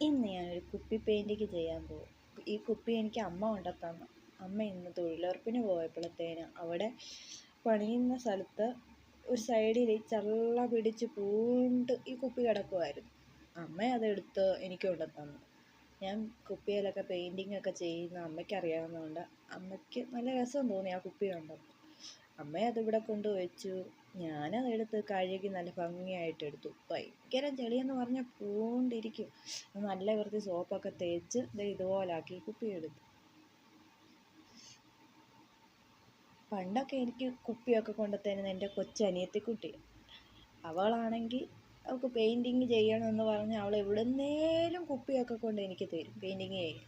ഇന്ന് ഞാനൊരു കുപ്പി പെയിൻറ്റിങ് ചെയ്യാൻ പോകും. ഈ കുപ്പി എനിക്ക് അമ്മ കൊണ്ടുത്തന്നു. അമ്മ ഇന്ന് തൊഴിലുറപ്പിന് പോയപ്പോഴത്തേന് അവിടെ പണിയുന്ന സ്ഥലത്ത് ഒരു സൈഡിൽ ചള്ള പിടിച്ച് പൂണ്ട് ഈ കുപ്പി കിടക്കുമായിരുന്നു. അമ്മ അതെടുത്ത് എനിക്ക് കൊണ്ടുത്തന്നു. ഞാൻ കുപ്പിയിലൊക്കെ പെയിൻറ്റിങ് ഒക്കെ ചെയ്യുന്ന അമ്മയ്ക്ക് അറിയാവുന്നതുകൊണ്ട് അമ്മയ്ക്ക് നല്ല രസം തോന്നി ആ കുപ്പി കണ്ടപ്പോൾ. അമ്മ അതിവിടെ കൊണ്ടുവച്ചു. ഞാനതെടുത്ത് കഴുകി നല്ല ഭംഗിയായിട്ട് എടുത്തു. ഭയങ്കര ചെളിയെന്ന് പറഞ്ഞാൽ പൂണ്ടിരിക്കും. നല്ല വൃത്തി സോപ്പൊക്കെ തേച്ച് ഇതുപോലാക്കി കുപ്പിയെടുത്തു. പണ്ടൊക്കെ എനിക്ക് കുപ്പിയൊക്കെ കൊണ്ടുത്തരുന്ന എൻ്റെ കൊച്ചനിയത്തിക്കുട്ടി. അവളാണെങ്കിൽ അവൾക്ക് പെയിൻറ്റിങ് ചെയ്യണമെന്ന് പറഞ്ഞ് അവൾ എവിടുന്നേലും കുപ്പിയൊക്കെ കൊണ്ട് എനിക്ക് തരും പെയിൻറ്റിങ് ചെയ്യാൻ.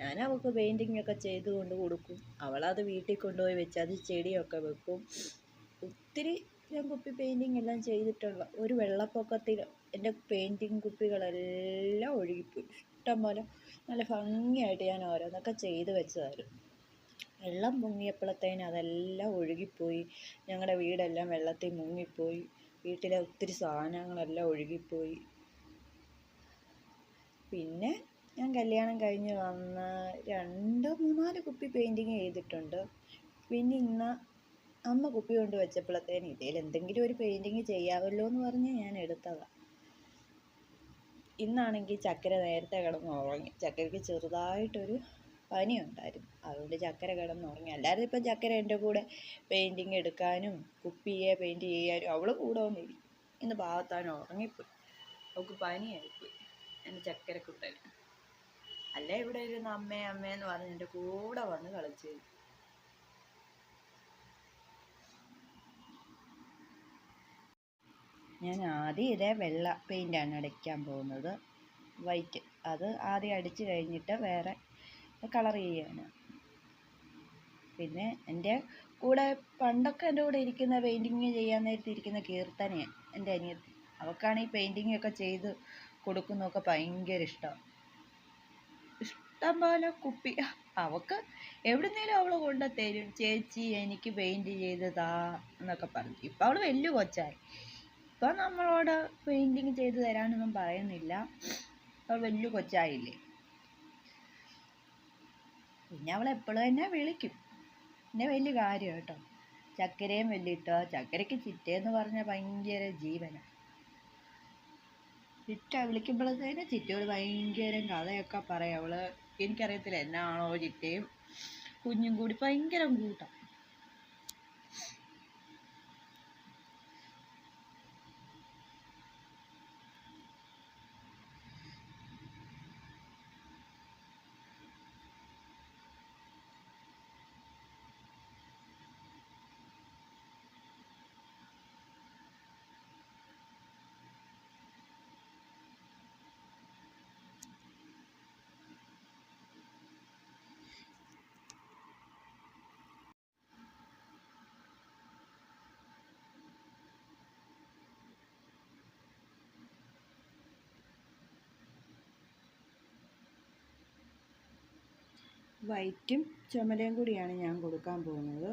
ഞാൻ അവൾക്ക് പെയിൻറ്റിങ് ഒക്കെ ചെയ്ത് കൊണ്ട് കൊടുക്കും. അവളത് വീട്ടിൽ കൊണ്ടുപോയി വെച്ച് അത് ചെടിയൊക്കെ വെക്കും. ഒത്തിരി ഞാൻ കുപ്പി പെയിൻറ്റിങ് എല്ലാം ചെയ്തിട്ടുള്ള ഒരു വെള്ളപ്പൊക്കത്തിൽ എൻ്റെ പെയിൻറ്റിങ് കുപ്പികളെല്ലാം ഒഴുകിപ്പോയി. ഇഷ്ടം പോലെ നല്ല ഭംഗിയായിട്ട് ഞാൻ ഓരോന്നൊക്കെ ചെയ്ത് വെച്ചതായിരുന്നു. വെള്ളം പൊങ്ങിയപ്പോഴത്തേന് അതെല്ലാം ഒഴുകിപ്പോയി. ഞങ്ങളുടെ വീടെല്ലാം വെള്ളത്തിൽ മുങ്ങിപ്പോയി. വീട്ടിലെ ഒത്തിരി സാധനങ്ങളെല്ലാം ഒഴുകിപ്പോയി. പിന്നെ ഞാൻ കല്യാണം കഴിഞ്ഞ് വന്ന് 2-3-4 കുപ്പി പെയിൻറ്റിങ് ചെയ്തിട്ടുണ്ട്. പിന്നെ ഇന്ന് അമ്മ കുപ്പി കൊണ്ട് വെച്ചപ്പോഴത്തേന് ഇതിൽ എന്തെങ്കിലും ഒരു പെയിൻറ്റിങ് ചെയ്യാമല്ലോ എന്ന് പറഞ്ഞ് ഞാൻ എടുത്തതാണ്. ഇന്നാണെങ്കിൽ ചക്കര നേരത്തെ കിടന്നുറങ്ങി. ചക്കരയ്ക്ക് ചെറുതായിട്ടൊരു പനി ഉണ്ടായിരുന്നു. അതുകൊണ്ട് ചക്കര കിടന്നുറങ്ങി. അല്ലാതെ ഇപ്പം ചക്കര എൻ്റെ കൂടെ പെയിൻറ്റിങ് എടുക്കാനും കുപ്പിയെ പെയിൻറ്റ് ചെയ്യാനും അവൾ കൂടെ വന്നിരിക്കും. ഇന്ന് ഭാഗത്താൻ ഉറങ്ങിപ്പോയി. അവൾക്ക് പനിയായിപ്പോയി എൻ്റെ ചക്കരക്കുട്ടന്. അല്ലേ ഇവിടെ ഇരുന്ന് അമ്മയെന്ന് പറഞ്ഞ് എൻ്റെ കൂടെ വന്ന് കളിച്ചു. ഞാൻ ആദ്യം ഇതേ വെള്ള പെയിൻ്റാണ് അടിക്കാൻ പോകുന്നത്, വൈറ്റ്. അത് ആദ്യം അടിച്ച് കഴിഞ്ഞിട്ട് വേറെ കളർ ചെയ്യാണ്. പിന്നെ എൻ്റെ കൂടെ പണ്ടൊക്കെ എൻ്റെ കൂടെ ഇരിക്കുന്ന പെയിൻറ്റിങ് ചെയ്യാൻ നേരത്ത് ഇരിക്കുന്ന കീർത്തനയാണ് എൻ്റെ അനിയത്തി. അവൾക്കാണ് ഈ പെയിൻറ്റിങ് ഒക്കെ ചെയ്ത് കൊടുക്കുന്നതൊക്കെ ഭയങ്കര ഇഷ്ടമാണ്. ഇഷ്ടം പോലെ കുപ്പി അവൾക്ക് എവിടുന്നേലും അവൾ കൊണ്ട് തരും. ചേച്ചി എനിക്ക് പെയിൻറ്റ് ചെയ്ത് താ എന്നൊക്കെ പറഞ്ഞു. ഇപ്പം അവൾ വലിയ കൊച്ചായി. ഇപ്പം നമ്മളോട് പെയിൻറ്റിങ് ചെയ്ത് തരാനൊന്നും പറയുന്നില്ല. അവൾ വലിയ കൊച്ചായില്ലേ. പിന്നെ അവൾ എപ്പോഴും എന്നെ വിളിക്കും. എന്നെ വലിയ കാര്യം കേട്ടോ. ചക്കരയും വെല്ലിട്ടോ. ചക്കരയ്ക്ക് ചിറ്റയെന്ന് പറഞ്ഞാൽ ഭയങ്കര ജീവനാണ്. ചിറ്റ വിളിക്കുമ്പോഴത്തേന് ചിറ്റയോട് ഭയങ്കര കഥയൊക്കെ പറയും അവൾ. എനിക്കറിയത്തില്ല എന്നാണോ ചിറ്റയും കുഞ്ഞും കൂടി ഭയങ്കര കൂട്ടാണ്. വൈറ്റും ചുമലയും കൂടിയാണ് ഞാൻ കൊടുക്കാൻ പോകുന്നത്.